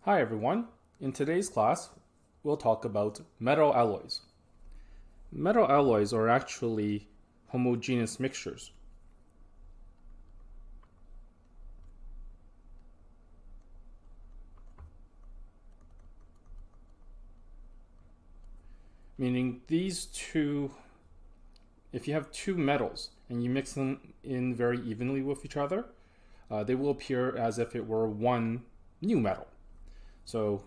Hi everyone. In today's class, we'll talk about metal alloys. Metal alloys are actually homogeneous mixtures. Meaning if you have two metals and you mix them in very evenly with each other, they will appear as if it were one new metal. So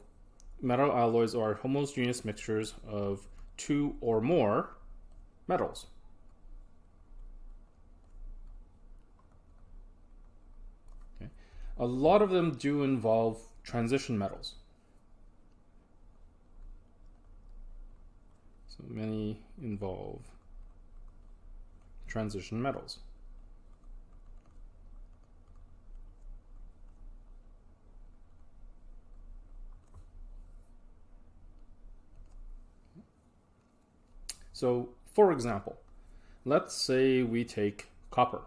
metal alloys are homogeneous mixtures of two or more metals. Okay. A lot of them do involve transition metals. So many involve transition metals. So, for example, let's say we take copper.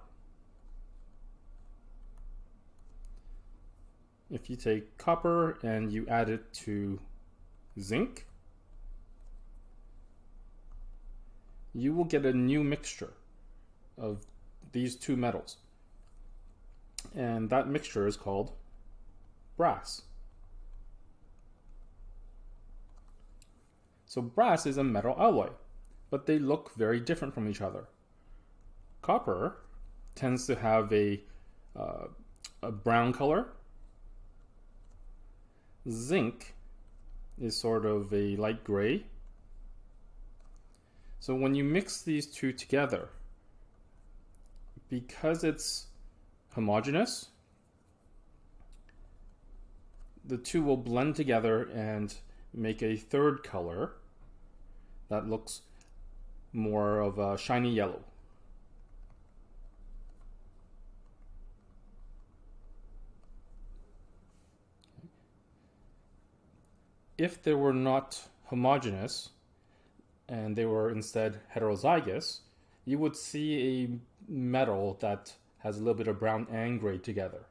If you take copper and you add it to zinc, you will get a new mixture of these two metals. And that mixture is called brass. So brass is a metal alloy, but they look very different from each other. Copper tends to have a brown color. Zinc is sort of a light gray. So when you mix these two together, because it's homogeneous, the two will blend together and make a third color that looks more of a shiny yellow. If they were not homogeneous and they were instead heterozygous, you would see a metal that has a little bit of brown and gray together.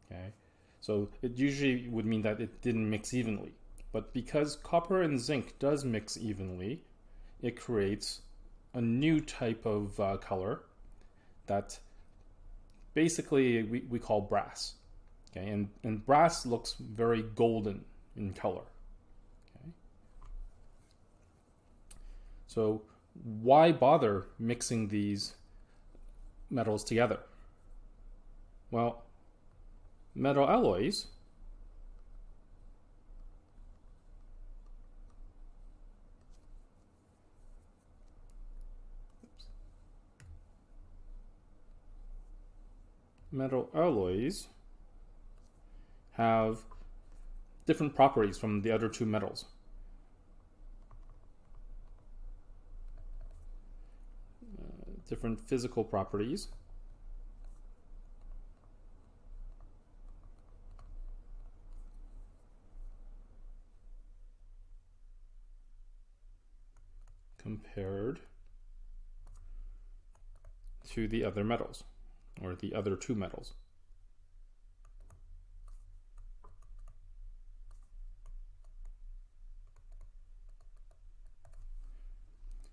Okay, so it usually would mean that it didn't mix evenly. But because copper and zinc does mix evenly, it creates a new type of color that basically we call brass. Okay, and brass looks very golden in color. Okay. So why bother mixing these metals together? Well, metal alloys have different properties from the other two metals. Different physical properties. Compared to the other metals, or the other two metals.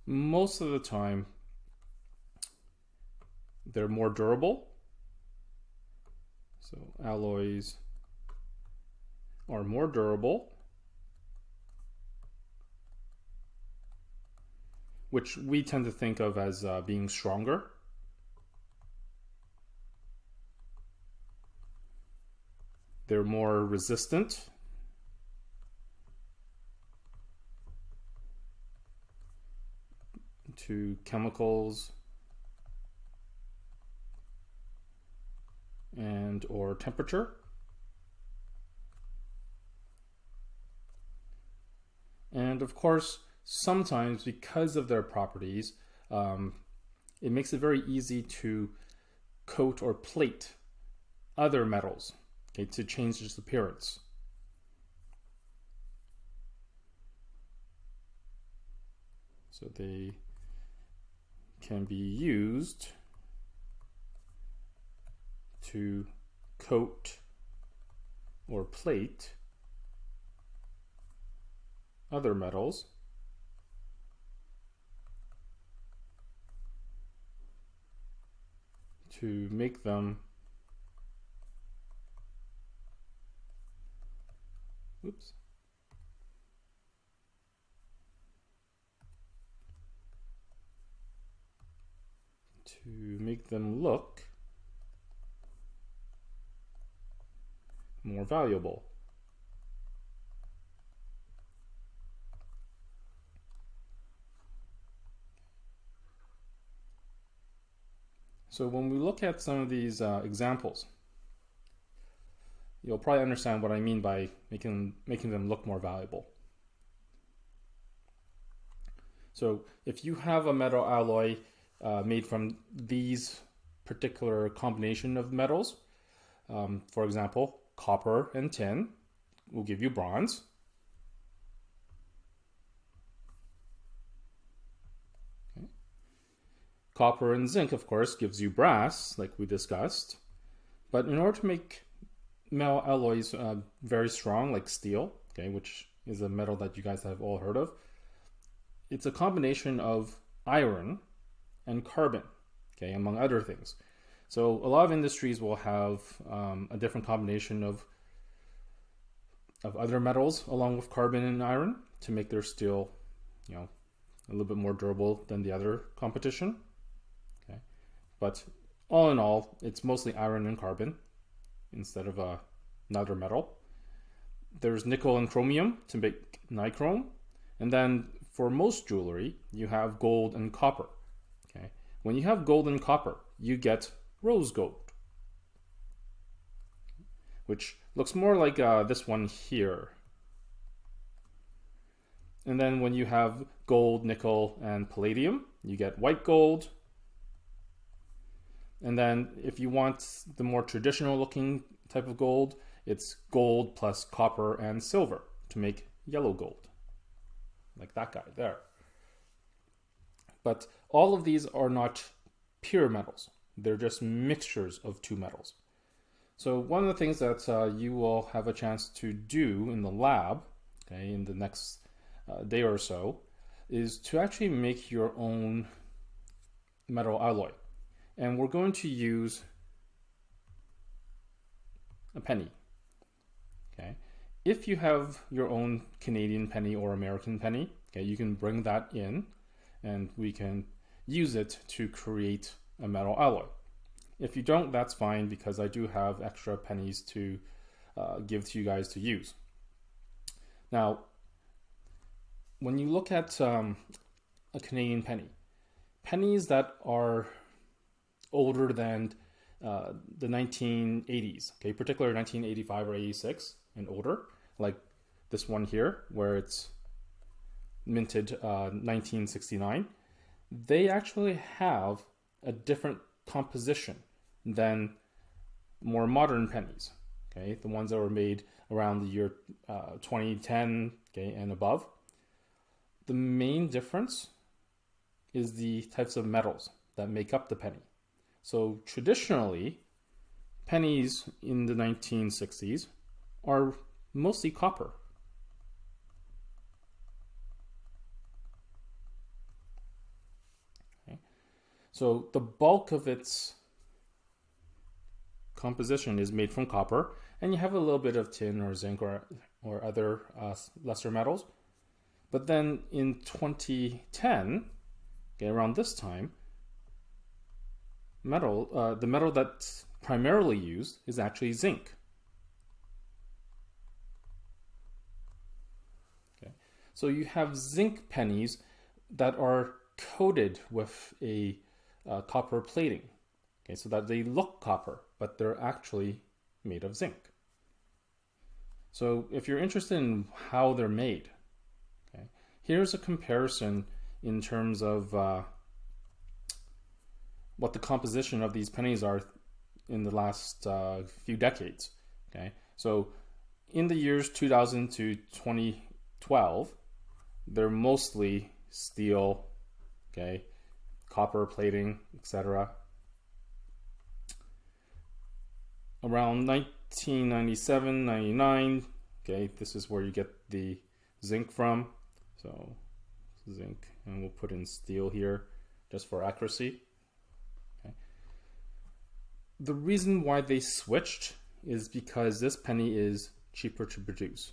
Most of the time, they're more durable. So alloys are more durable, which we tend to think of as being stronger. They're more resistant. To chemicals and or temperature. And of course, sometimes because of their properties, it makes it very easy to coat or plate other metals, okay, to change its appearance. So they can be used to coat or plate other metals to make them look more valuable. So when we look at some of these examples, you'll probably understand what I mean by making them look more valuable. So if you have a metal alloy made from these particular combination of metals, for example, copper and tin will give you bronze. Okay. Copper and zinc, of course, gives you brass, like we discussed. But in order to make metal alloys very strong, like steel, okay, which is a metal that you guys have all heard of, it's a combination of iron and carbon, okay, among other things. So a lot of industries will have a different combination of other metals along with carbon and iron to make their steel, a little bit more durable than the other competition. Okay, but all in all, it's mostly iron and carbon instead of another metal. There's nickel and chromium to make nichrome, and then for most jewelry, you have gold and copper. Okay, when you have gold and copper, you get rose gold, which looks more like this one here. And then when you have gold, nickel, and palladium, you get white gold. And then if you want the more traditional looking type of gold, it's gold plus copper and silver to make yellow gold, like that guy there. But all of these are not pure metals. They're just mixtures of two metals. So one of the things that you will have a chance to do in the lab, okay, in the next day or so, is to actually make your own metal alloy. And we're going to use a penny. Okay. If you have your own Canadian penny or American penny, okay, you can bring that in and we can use it to create a metal alloy. If you don't, that's fine, because I do have extra pennies to give to you guys to use. Now, when you look at a Canadian penny, pennies that are older than the 1980s, okay, particularly 1985 or 86 and older, like this one here, where it's minted 1969, they actually have a different composition than more modern pennies, okay, the ones that were made around the year 2010, okay, and above. The main difference is the types of metals that make up the penny. So traditionally, pennies in the 1960s are mostly copper. Okay. So the bulk of its composition is made from copper, and you have a little bit of tin or zinc or other lesser metals. But then in 2010, okay, around this time, the metal that's primarily used is actually zinc. Okay, so you have zinc pennies that are coated with a copper plating, okay, so that they look copper, but they're actually made of zinc. So if you're interested in how they're made, okay, here's a comparison in terms of what the composition of these pennies are in the last few decades. Okay, so in the years 2000 to 2012, they're mostly steel, okay, copper plating, etc. Around 1997, 99, okay, this is where you get the zinc from. So zinc, and we'll put in steel here just for accuracy. Okay. The reason why they switched is because this penny is cheaper to produce.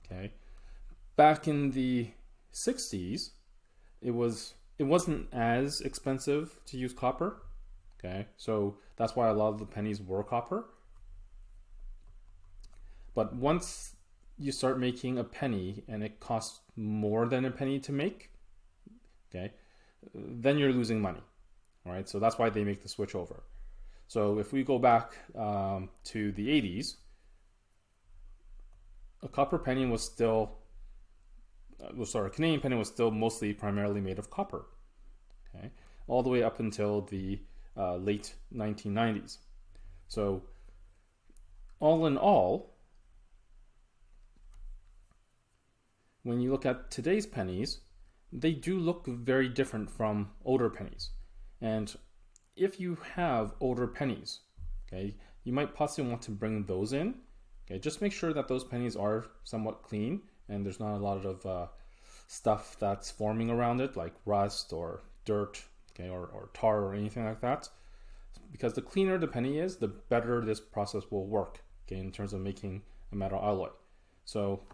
Okay. Back in the 60s, it wasn't as expensive to use copper. Okay, so that's why a lot of the pennies were copper. But once you start making a penny and it costs more than a penny to make, okay, then you're losing money. All right, so that's why they make the switch over. So if we go back to the 80s, a copper penny was still, a Canadian penny was still primarily made of copper. Okay, all the way up until the late 1990s. So all in all, when you look at today's pennies, they do look very different from older pennies. And if you have older pennies, okay, you might possibly want to bring those in. Okay, just make sure that those pennies are somewhat clean and there's not a lot of stuff that's forming around it, like rust or dirt, okay, or tar or anything like that. Because the cleaner the penny is, the better this process will work, okay, in terms of making a metal alloy. So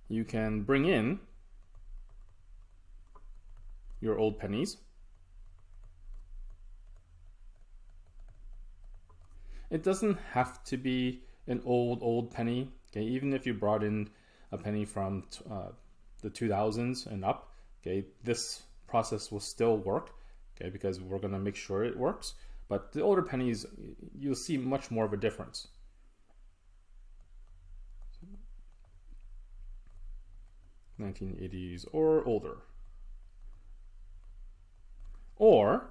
you can bring in your old pennies. It doesn't have to be an old penny. Okay, even if you brought in a penny from the 2000s and up, okay, this process will still work, okay, because we're going to make sure it works. But the older pennies, you'll see much more of a difference. $1980s or older. Or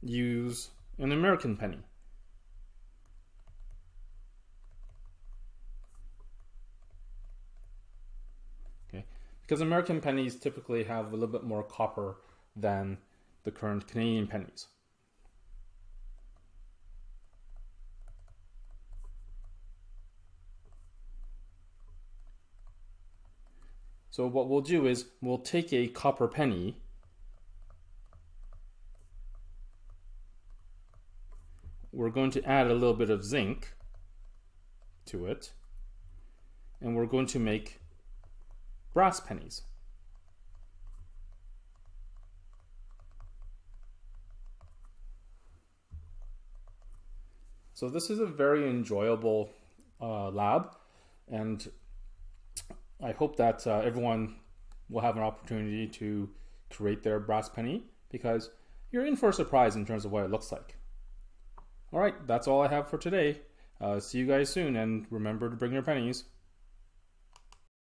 use an American penny. Okay, because American pennies typically have a little bit more copper than the current Canadian pennies. So what we'll do is we'll take a copper penny, we're going to add a little bit of zinc to it, and we're going to make brass pennies. So this is a very enjoyable lab, and I hope that everyone will have an opportunity to create their brass penny, because you're in for a surprise in terms of what it looks like. All right, that's all I have for today. See you guys soon, and remember to bring your pennies.